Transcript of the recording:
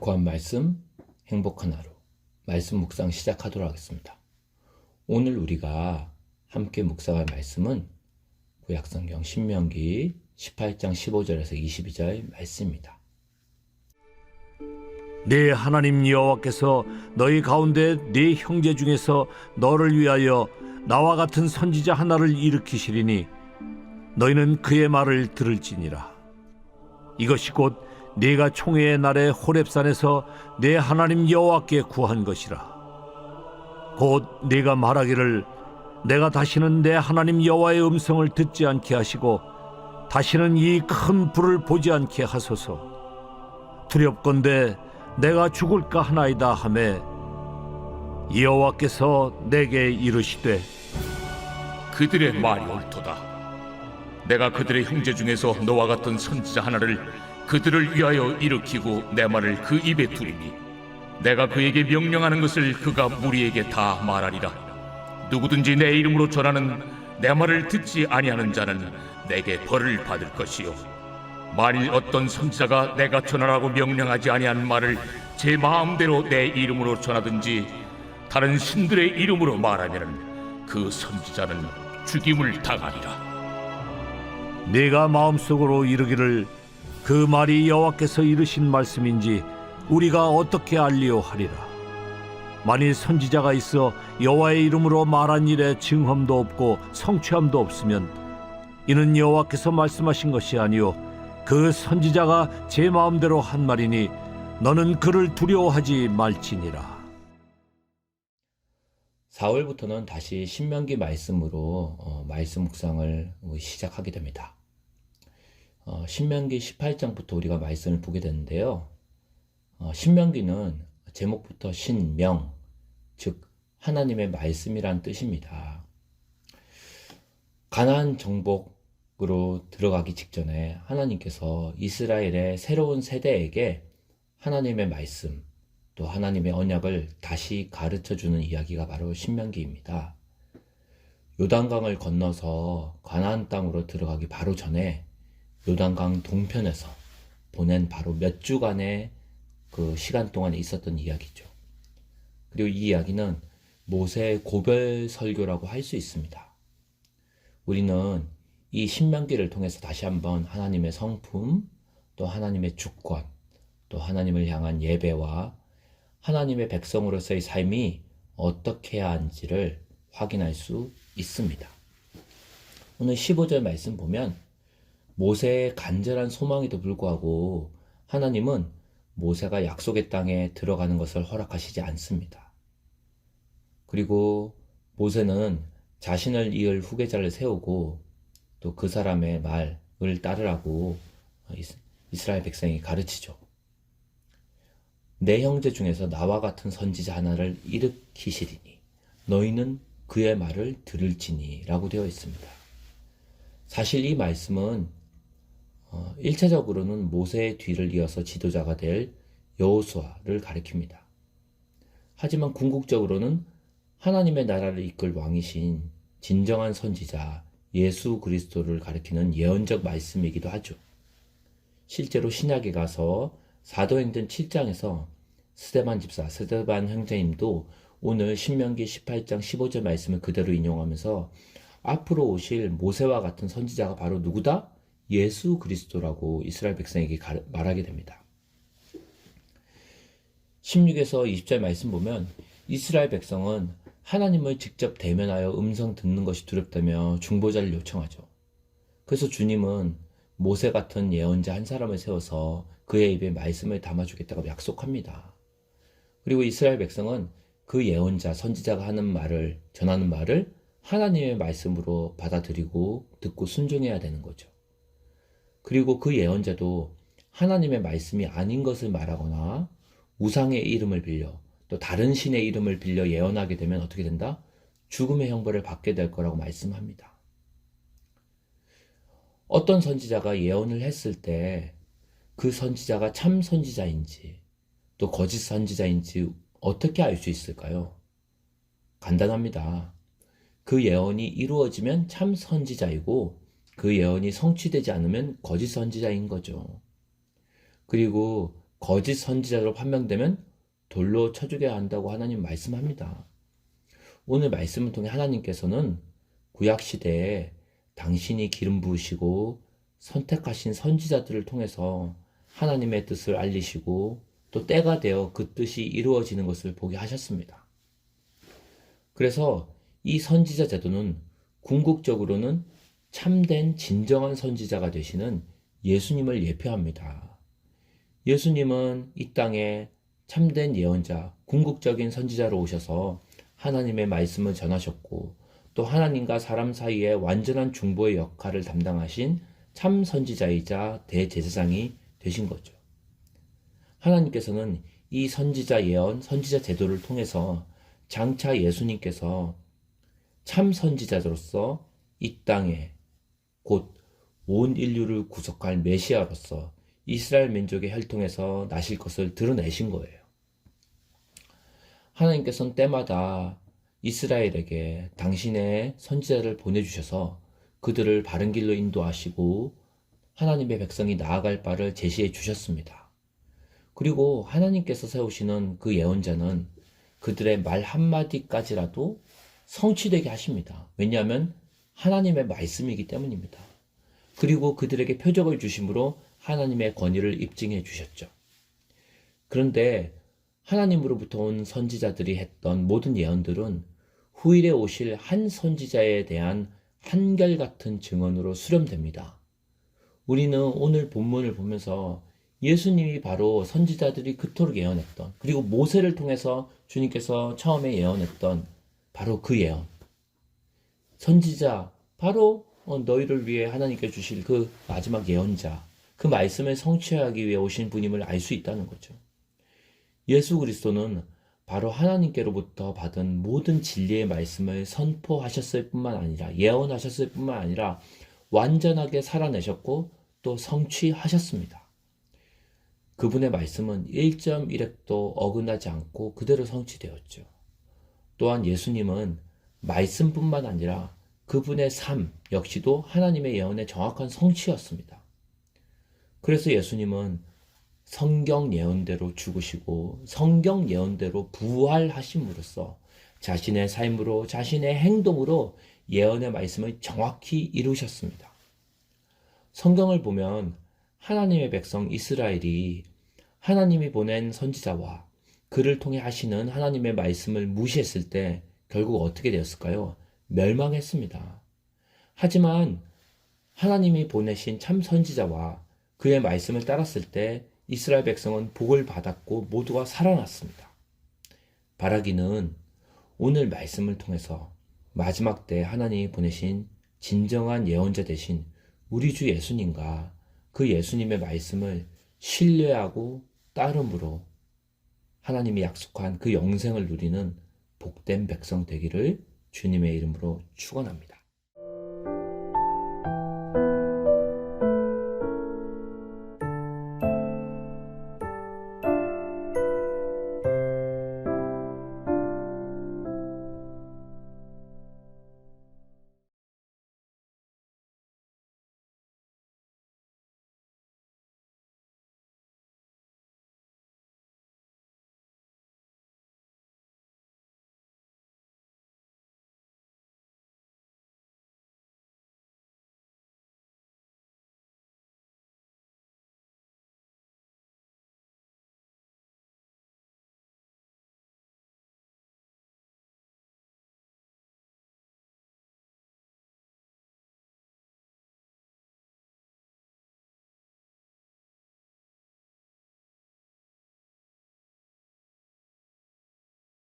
달콤한 말씀, 행복한 하루, 말씀 묵상 시작하도록 하겠습니다. 오늘 우리가 함께 묵상할 말씀은 구약성경 신명기 18장 15절에서 22절 말씀입니다. 네 하나님 여호와께서 너희 가운데 네 형제 중에서 너를 위하여 나와 같은 선지자 하나를 일으키시리니 너희는 그의 말을 들을지니라. 이것이 곧 네가 총회의 날에 호렙산에서 네 하나님 여호와께 구한 것이라. 곧 네가 말하기를 내가 다시는 내 하나님 여호와의 음성을 듣지 않게 하시고 다시는 이 큰 불을 보지 않게 하소서. 두렵건대 내가 죽을까 하나이다 하매 여호와께서 내게 이르시되 그들의 말이 옳도다. 내가 그들의 형제 중에서 너와 같은 선지자 하나를 그들을 위하여 일으키고 내 말을 그 입에 두리니 내가 그에게 명령하는 것을 그가 무리에게 다 말하리라. 누구든지 내 이름으로 전하는 내 말을 듣지 아니하는 자는 내게 벌을 받을 것이요, 만일 어떤 선지자가 내가 전하라고 명령하지 아니한 말을 제 마음대로 내 이름으로 전하든지 다른 신들의 이름으로 말하면 그 선지자는 죽임을 당하리라. 네가 마음속으로 이르기를 그 말이 여호와께서 이르신 말씀인지 우리가 어떻게 알리오 하리라. 만일 선지자가 있어 여호와의 이름으로 말한 일에 증험도 없고 성취함도 없으면 이는 여호와께서 말씀하신 것이 아니요 그 선지자가 제 마음대로 한 말이니 너는 그를 두려워하지 말지니라. 4월부터는 다시 신명기 말씀으로 말씀 묵상을 시작하게 됩니다. 신명기 18장부터 우리가 말씀을 보게 되는데요. 신명기는 제목부터 신명, 즉 하나님의 말씀이란 뜻입니다. 가나안 정복으로 들어가기 직전에 하나님께서 이스라엘의 새로운 세대에게 하나님의 말씀, 또 하나님의 언약을 다시 가르쳐주는 이야기가 바로 신명기입니다. 요단강을 건너서 가나안 땅으로 들어가기 바로 전에 요단강 동편에서 보낸 바로 몇 주간의 그 시간 동안에 있었던 이야기죠. 그리고 이 이야기는 모세의 고별 설교라고 할 수 있습니다. 우리는 이 신명기를 통해서 다시 한번 하나님의 성품, 또 하나님의 주권, 또 하나님을 향한 예배와 하나님의 백성으로서의 삶이 어떻게 해야 하는지를 확인할 수 있습니다. 오늘 15절 말씀 보면 모세의 간절한 소망에도 불구하고 하나님은 모세가 약속의 땅에 들어가는 것을 허락하시지 않습니다. 그리고 모세는 자신을 이을 후계자를 세우고 또 그 사람의 말을 따르라고 이스라엘 백성이 가르치죠. 내 형제 중에서 나와 같은 선지자 하나를 일으키시리니 너희는 그의 말을 들을지니 라고 되어 있습니다. 사실 이 말씀은 1차적으로는 모세의 뒤를 이어서 지도자가 될 여호수아를 가리킵니다. 하지만 궁극적으로는 하나님의 나라를 이끌 왕이신 진정한 선지자 예수 그리스도를 가리키는 예언적 말씀이기도 하죠. 실제로 신약에 가서 사도행전 7장에서 스데반 집사, 스데반 형제님도 오늘 신명기 18장 15절 말씀을 그대로 인용하면서 앞으로 오실 모세와 같은 선지자가 바로 누구다? 예수 그리스도라고 이스라엘 백성에게 말하게 됩니다. 16에서 20절 말씀 보면 이스라엘 백성은 하나님을 직접 대면하여 음성 듣는 것이 두렵다며 중보자를 요청하죠. 그래서 주님은 모세 같은 예언자 한 사람을 세워서 그의 입에 말씀을 담아주겠다고 약속합니다. 그리고 이스라엘 백성은 그 예언자, 선지자가 하는 말을, 전하는 말을 하나님의 말씀으로 받아들이고 듣고 순종해야 되는 거죠. 그리고 그 예언자도 하나님의 말씀이 아닌 것을 말하거나 우상의 이름을 빌려 또 다른 신의 이름을 빌려 예언하게 되면 어떻게 된다? 죽음의 형벌을 받게 될 거라고 말씀합니다. 어떤 선지자가 예언을 했을 때 그 선지자가 참 선지자인지 또 거짓 선지자인지 어떻게 알 수 있을까요? 간단합니다. 그 예언이 이루어지면 참 선지자이고 그 예언이 성취되지 않으면 거짓 선지자인 거죠. 그리고 거짓 선지자로 판명되면 돌로 쳐 죽여야 한다고 하나님 말씀합니다. 오늘 말씀을 통해 하나님께서는 구약 시대에 당신이 기름 부으시고 선택하신 선지자들을 통해서 하나님의 뜻을 알리시고 또 때가 되어 그 뜻이 이루어지는 것을 보게 하셨습니다. 그래서 이 선지자 제도는 궁극적으로는 참된 진정한 선지자가 되시는 예수님을 예표합니다. 예수님은 이 땅에 참된 예언자, 궁극적인 선지자로 오셔서 하나님의 말씀을 전하셨고 또 하나님과 사람 사이의 완전한 중보의 역할을 담당하신 참 선지자이자 대제사장이 되신 거죠. 하나님께서는 이 선지자 예언, 선지자 제도를 통해서 장차 예수님께서 참 선지자로서 이 땅에 곧 온 인류를 구속할 메시아로서 이스라엘 민족의 혈통에서 나실 것을 드러내신 거예요. 하나님께서는 때마다 이스라엘에게 당신의 선지자를 보내주셔서 그들을 바른 길로 인도하시고 하나님의 백성이 나아갈 바를 제시해 주셨습니다. 그리고 하나님께서 세우시는 그 예언자는 그들의 말 한마디까지라도 성취되게 하십니다. 왜냐하면 하나님의 말씀이기 때문입니다. 그리고 그들에게 표적을 주심으로 하나님의 권위를 입증해 주셨죠. 그런데 하나님으로부터 온 선지자들이 했던 모든 예언들은 후일에 오실 한 선지자에 대한 한결같은 증언으로 수렴됩니다. 우리는 오늘 본문을 보면서 예수님이 바로 선지자들이 그토록 예언했던, 그리고 모세를 통해서 주님께서 처음에 예언했던 바로 그 예언, 선지자, 바로 너희를 위해 하나님께 주실 그 마지막 예언자, 그 말씀을 성취하기 위해 오신 분임을 알 수 있다는 거죠. 예수 그리스도는 바로 하나님께로부터 받은 모든 진리의 말씀을 선포하셨을 뿐만 아니라, 예언하셨을 뿐만 아니라 완전하게 살아내셨고 또 성취하셨습니다. 그분의 말씀은 1.1획도 어긋나지 않고 그대로 성취되었죠. 또한 예수님은 말씀뿐만 아니라 그분의 삶 역시도 하나님의 예언의 정확한 성취였습니다. 그래서 예수님은 성경 예언대로 죽으시고 성경 예언대로 부활하심으로써 자신의 삶으로, 자신의 행동으로 예언의 말씀을 정확히 이루셨습니다. 성경을 보면 하나님의 백성 이스라엘이 하나님이 보낸 선지자와 그를 통해 하시는 하나님의 말씀을 무시했을 때 결국 어떻게 되었을까요? 멸망했습니다. 하지만 하나님이 보내신 참 선지자와 그의 말씀을 따랐을 때 이스라엘 백성은 복을 받았고 모두가 살아났습니다. 바라기는 오늘 말씀을 통해서 마지막 때 하나님이 보내신 진정한 예언자 되신 우리 주 예수님과 그 예수님의 말씀을 신뢰하고 따름으로 하나님이 약속한 그 영생을 누리는 복된 백성 되기를 주님의 이름으로 축원합니다.